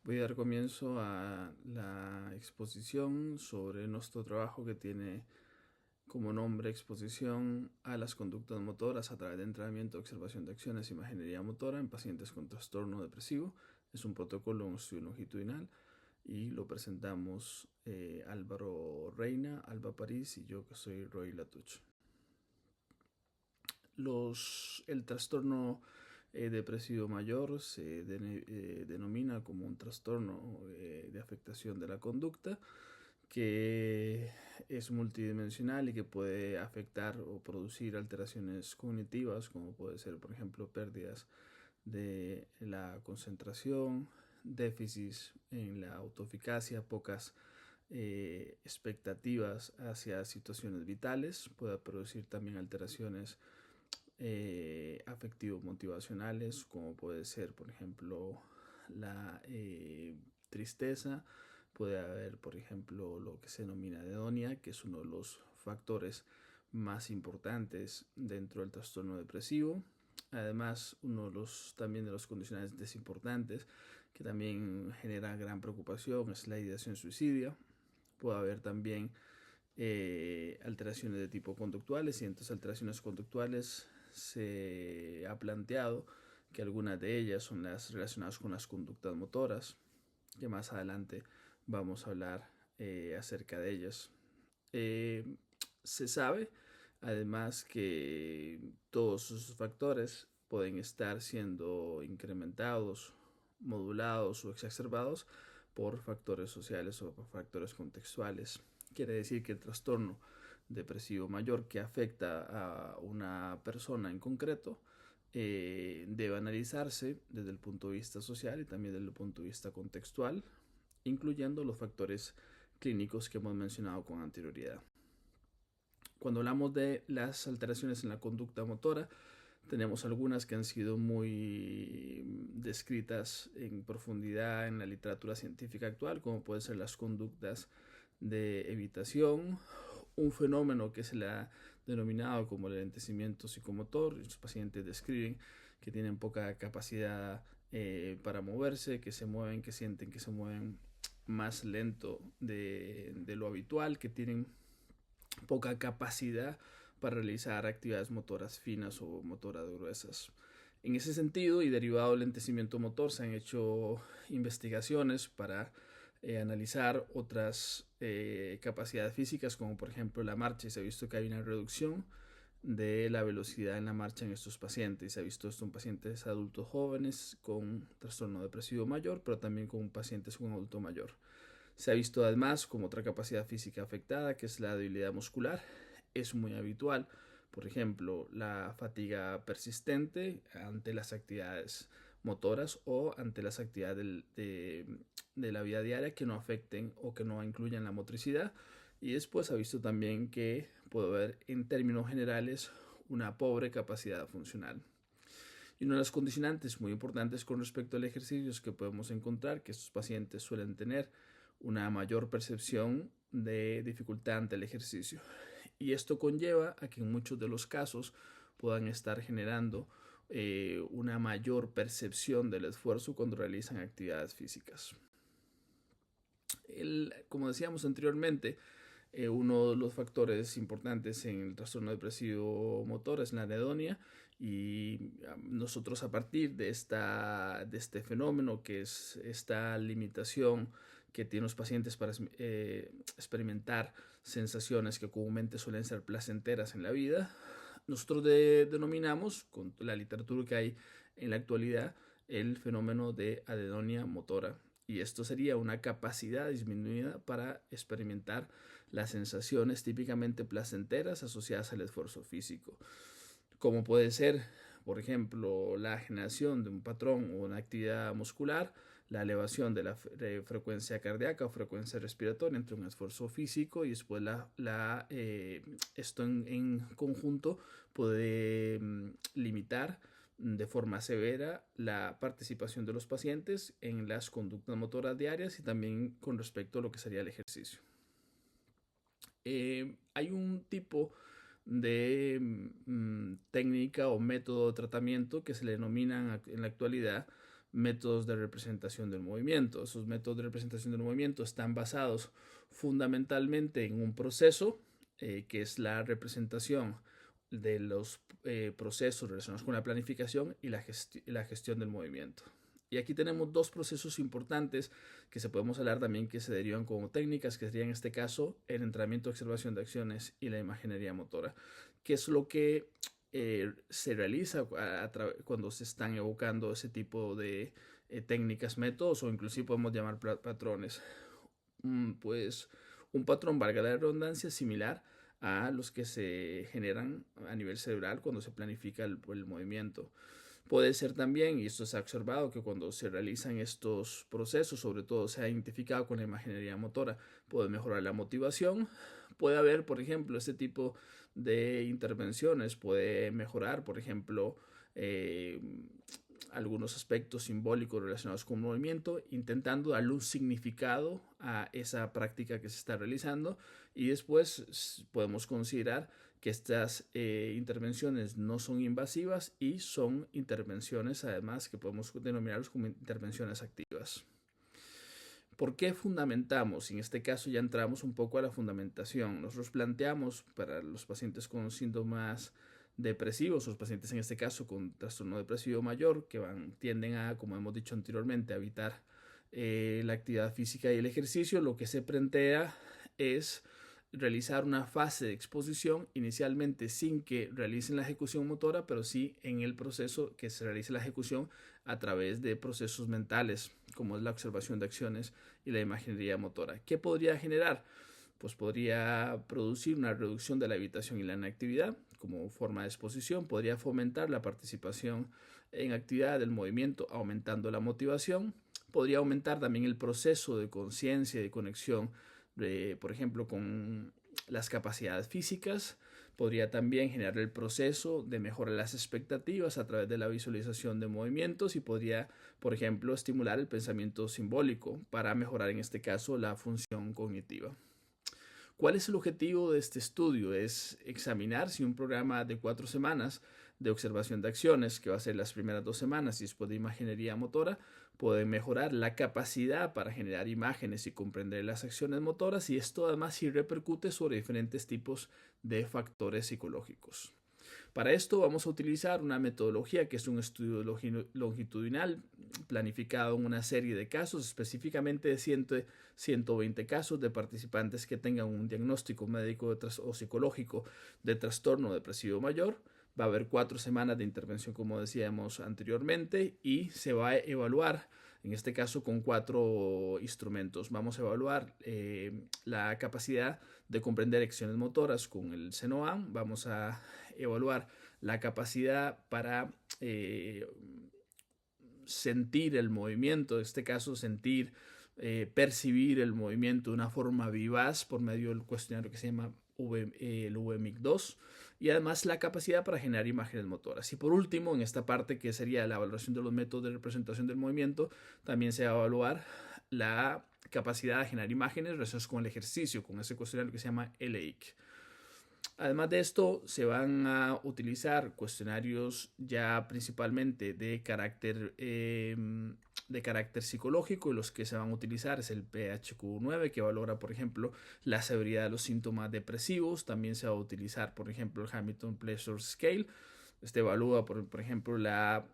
Voy a dar comienzo a la exposición sobre nuestro trabajo que tiene como nombre Exposición a las conductas motoras a través de entrenamiento, observación de acciones y imaginería motora en pacientes con trastorno depresivo. Es un protocolo, un estudio longitudinal y lo presentamos Álvaro Reina, Alba París y yo que soy Roy Latuch. El trastorno depresivo mayor se denomina como un trastorno de afectación de la conducta que es multidimensional y que puede afectar o producir alteraciones cognitivas como puede ser, por ejemplo, pérdidas de la concentración, déficits en la autoeficacia, pocas expectativas hacia situaciones vitales, puede producir también alteraciones afectivo-motivacionales, como puede ser, por ejemplo, la tristeza. Puede haber, por ejemplo, lo que se denomina anedonia, que es uno de los factores más importantes dentro del trastorno depresivo. Además, también de los condicionantes importantes que también genera gran preocupación es la ideación suicidia. Puede haber también alteraciones de tipo conductuales, y entre alteraciones conductuales se ha planteado que algunas de ellas son las relacionadas con las conductas motoras, que más adelante vamos a hablar acerca de ellas. Se sabe además que todos esos factores pueden estar siendo incrementados, modulados o exacerbados por factores sociales o por factores contextuales. Quiere decir que el trastorno depresivo mayor que afecta a una persona en concreto debe analizarse desde el punto de vista social y también desde el punto de vista contextual, incluyendo los factores clínicos que hemos mencionado con anterioridad. Cuando hablamos de las alteraciones en la conducta motora, tenemos algunas que han sido muy descritas en profundidad en la literatura científica actual, como pueden ser las conductas de evitación, un fenómeno que se le ha denominado como el alentecimiento psicomotor. Los pacientes describen que tienen poca capacidad para moverse, que se mueven, que sienten que se mueven más lento de lo habitual, que tienen poca capacidad para realizar actividades motoras finas o motoras gruesas. En ese sentido, y derivado del lentecimiento motor, se han hecho investigaciones para analizar otras capacidades físicas, como por ejemplo la marcha, y se ha visto que hay una reducción de la velocidad en la marcha en estos pacientes. Se ha visto esto en pacientes adultos jóvenes con trastorno depresivo mayor, pero también con pacientes con adulto mayor. Se ha visto además como otra capacidad física afectada, que es la debilidad muscular. Es muy habitual, por ejemplo, la fatiga persistente ante las actividades motoras o ante las actividades de la vida diaria que no afecten o que no incluyan la motricidad. Y después ha visto también que puede haber, en términos generales, una pobre capacidad funcional. Y una de las condicionantes muy importantes con respecto al ejercicio es que podemos encontrar que estos pacientes suelen tener una mayor percepción de dificultad ante el ejercicio. Y esto conlleva a que en muchos de los casos puedan estar generando una mayor percepción del esfuerzo cuando realizan actividades físicas. Como decíamos anteriormente, uno de los factores importantes en el trastorno depresivo motor es la anedonia, y nosotros a partir de este fenómeno, que es esta limitación que tienen los pacientes para experimentar sensaciones que comúnmente suelen ser placenteras en la vida, nosotros denominamos, con la literatura que hay en la actualidad, el fenómeno de anedonia motora. Y esto sería una capacidad disminuida para experimentar las sensaciones típicamente placenteras asociadas al esfuerzo físico, como puede ser, por ejemplo, la generación de un patrón o una actividad muscular, la elevación de la frecuencia cardíaca o frecuencia respiratoria entre un esfuerzo físico, y después esto en conjunto puede limitar de forma severa la participación de los pacientes en las conductas motoras diarias y también con respecto a lo que sería el ejercicio. Hay un tipo de técnica o método de tratamiento que se le denominan en la actualidad métodos de representación del movimiento. Esos métodos de representación del movimiento están basados fundamentalmente en un proceso que es la representación de los procesos relacionados con la planificación y la gestión del movimiento. Y aquí tenemos dos procesos importantes que se podemos hablar también que se derivan como técnicas, que sería en este caso el entrenamiento de observación de acciones y la imaginería motora, que es lo que se realiza cuando se están evocando ese tipo de técnicas, métodos o inclusive podemos llamar patrones. Pues un patrón, valga la redundancia, similar a los que se generan a nivel cerebral cuando se planifica el movimiento. Puede ser también, y esto se ha observado, que cuando se realizan estos procesos, sobre todo se ha identificado con la imaginería motora, puede mejorar la motivación. Puede haber, por ejemplo, este tipo de intervenciones, puede mejorar, por ejemplo, algunos aspectos simbólicos relacionados con el movimiento, intentando darle un significado a esa práctica que se está realizando, y después podemos considerar que estas intervenciones no son invasivas y son intervenciones además que podemos denominarlos como intervenciones activas. ¿Por qué fundamentamos? En este caso ya entramos un poco a la fundamentación. Nosotros planteamos para los pacientes con síntomas depresivos, los pacientes en este caso con trastorno depresivo mayor, que tienden a, como hemos dicho anteriormente, a evitar la actividad física y el ejercicio, lo que se plantea es realizar una fase de exposición inicialmente sin que realicen la ejecución motora, pero sí en el proceso que se realice la ejecución a través de procesos mentales, como es la observación de acciones y la imaginería motora. ¿Qué podría generar? Pues podría producir una reducción de la evitación y la inactividad como forma de exposición, podría fomentar la participación en actividad del movimiento, aumentando la motivación, podría aumentar también el proceso de conciencia y de conexión, por ejemplo, con las capacidades físicas, podría también generar el proceso de mejorar las expectativas a través de la visualización de movimientos y podría, por ejemplo, estimular el pensamiento simbólico para mejorar en este caso la función cognitiva. ¿Cuál es el objetivo de este estudio? Es examinar si un programa de 4 semanas de observación de acciones, que va a ser las primeras 2 semanas y después de imaginería motora, puede mejorar la capacidad para generar imágenes y comprender las acciones motoras, y esto además sí repercute sobre diferentes tipos de factores psicológicos. Para esto vamos a utilizar una metodología que es un estudio longitudinal planificado en una serie de casos, específicamente de 120 casos de participantes que tengan un diagnóstico médico o psicológico de trastorno depresivo mayor. Va a haber 4 semanas de intervención, como decíamos anteriormente, y se va a evaluar, en este caso, con 4 instrumentos. Vamos a evaluar la capacidad de comprender acciones motoras con el CNOAM. Vamos a evaluar la capacidad para sentir el movimiento, en este caso sentir, percibir el movimiento de una forma vivaz por medio del cuestionario que se llama el VMIC2, y además la capacidad para generar imágenes motoras. Y por último, en esta parte que sería la evaluación de los métodos de representación del movimiento, también se va a evaluar la capacidad de generar imágenes relacionadas con el ejercicio, con ese cuestionario que se llama LEIC. Además de esto, se van a utilizar cuestionarios ya principalmente de carácter psicológico, y los que se van a utilizar es el PHQ-9, que valora, por ejemplo, la severidad de los síntomas depresivos. También se va a utilizar, por ejemplo, el Hamilton Pleasure Scale. Este evalúa, por ejemplo, la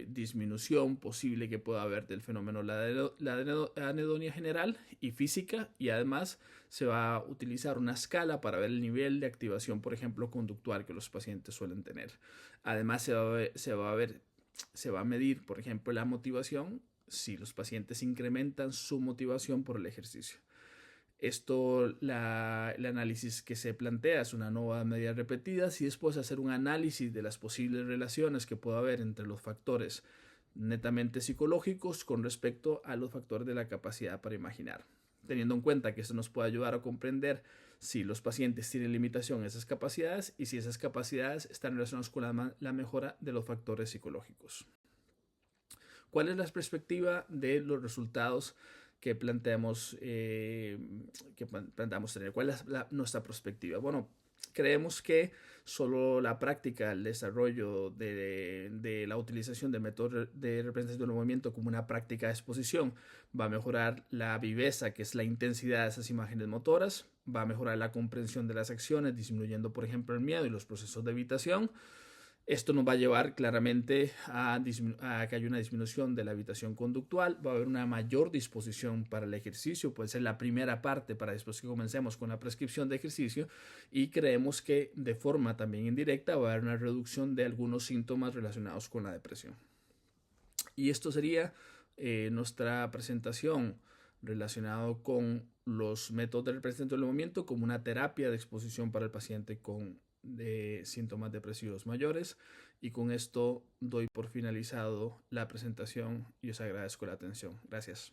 disminución posible que pueda haber del fenómeno la anedonia general y física, y además se va a utilizar una escala para ver el nivel de activación, por ejemplo, conductual que los pacientes suelen tener. Además se va a medir, por ejemplo, la motivación, si los pacientes incrementan su motivación por el ejercicio. El análisis que se plantea es una nova de medidas repetidas y después hacer un análisis de las posibles relaciones que pueda haber entre los factores netamente psicológicos con respecto a los factores de la capacidad para imaginar, teniendo en cuenta que esto nos puede ayudar a comprender si los pacientes tienen limitación en esas capacidades y si esas capacidades están relacionadas con la mejora de los factores psicológicos. ¿Cuál es la perspectiva de los resultados que planteamos tener? ¿Cuál es nuestra perspectiva? Bueno, Creemos que solo la práctica, el desarrollo de la utilización del método de representación del movimiento como una práctica de exposición va a mejorar la viveza, que es la intensidad de esas imágenes motoras, va a mejorar la comprensión de las acciones, disminuyendo, por ejemplo, el miedo y los procesos de evitación. Esto nos va a llevar claramente a que haya una disminución de la evitación conductual, va a haber una mayor disposición para el ejercicio, puede ser la primera parte para después que comencemos con la prescripción de ejercicio, y creemos que de forma también indirecta va a haber una reducción de algunos síntomas relacionados con la depresión. Y esto sería nuestra presentación relacionado con los métodos de representación del movimiento como una terapia de exposición para el paciente con síntomas depresivos mayores. Y con esto doy por finalizado la presentación y os agradezco la atención. Gracias.